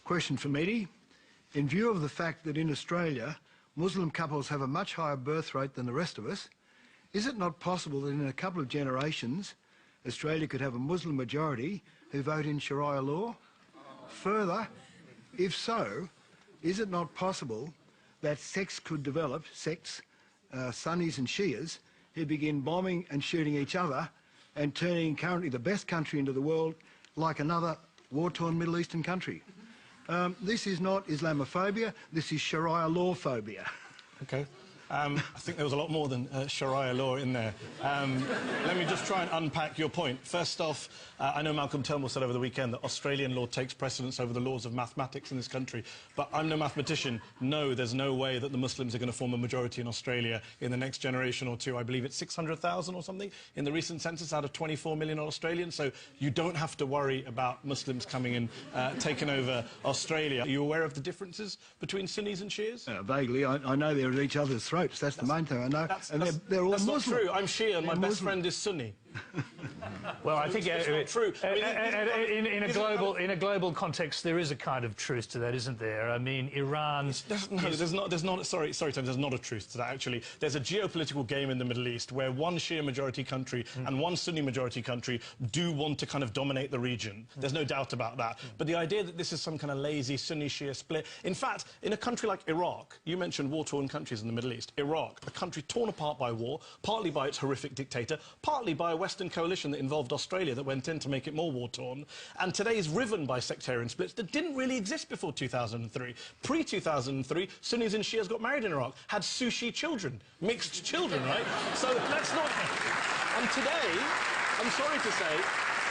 Question for Mehdi. In view of the fact that in Australia, Muslim couples have a much higher birth rate than the rest of us, is it not possible that in a couple of generations, Australia could have a Muslim majority who vote in Sharia law? Further, if so, is it not possible that sects could develop, Sunnis and Shias, who begin bombing and shooting each other and turning currently the best country into the world like another war-torn Middle Eastern country? This is not Islamophobia, this is Sharia law phobia. Okay. I think there was a lot more than Sharia law in there. Let me just try and unpack your point. First off, I know Malcolm Turnbull said over the weekend that Australian law takes precedence over the laws of mathematics in this country, but I'm no mathematician. No, there's no way that the Muslims are going to form a majority in Australia in the next generation or two. I believe it's 600,000 or something in the recent census out of 24 million Australians, so you don't have to worry about Muslims coming in, taking over Australia. Are you aware of the differences between Sunnis and Shias? Vaguely. I know they're at each other's throats. That's the main thing I know. They're all that's Muslim. Not true. I'm Shia and my best friend is Sunni. Well, I think it's not true. In a global context, there is a kind of truth to that, isn't there? I mean, Iran. There's not. Sorry, Tom. There's not a truth to that. Actually, there's a geopolitical game in the Middle East where one Shia majority country and one Sunni majority country do want to kind of dominate the region. There's no doubt about that. But the idea that this is some kind of lazy Sunni-Shia split. In fact, in a country like Iraq, you mentioned war-torn countries in the Middle East. Iraq, a country torn apart by war, partly by its horrific dictator, partly by a Western coalition that involved Australia that went in to make it more war-torn, and today is riven by sectarian splits that didn't really exist before 2003. Pre-2003, Sunnis and Shias got married in Iraq, had sushi children, mixed children, right? So let's not... And today, I'm sorry to say,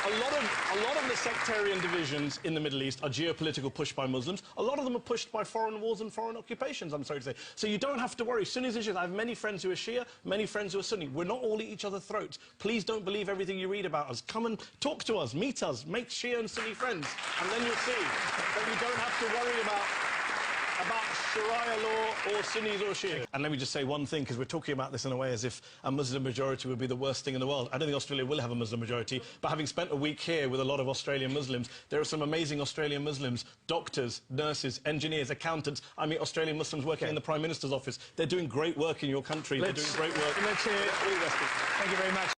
a lot of the sectarian divisions in the Middle East are geopolitical push by Muslims. A lot of them are pushed by foreign wars and foreign occupations, I'm sorry to say. So you don't have to worry. Sunnis and Shias, I have many friends who are Shia, many friends who are Sunni. We're not all at each other's throats. Please don't believe everything you read about us. Come and talk to us, meet us, make Shia and Sunni friends, and then you'll see that you don't have to worry about Sharia law or Sunnis or Shia. And let me just say one thing, because we're talking about this in a way as if a Muslim majority would be the worst thing in the world. I don't think Australia will have a Muslim majority, but having spent a week here with a lot of Australian Muslims, there are some amazing Australian Muslims, doctors, nurses, engineers, accountants. I meet Australian Muslims working in the Prime Minister's office. They're doing great work in your country. They're doing great work. Let's hear it. Thank you very much.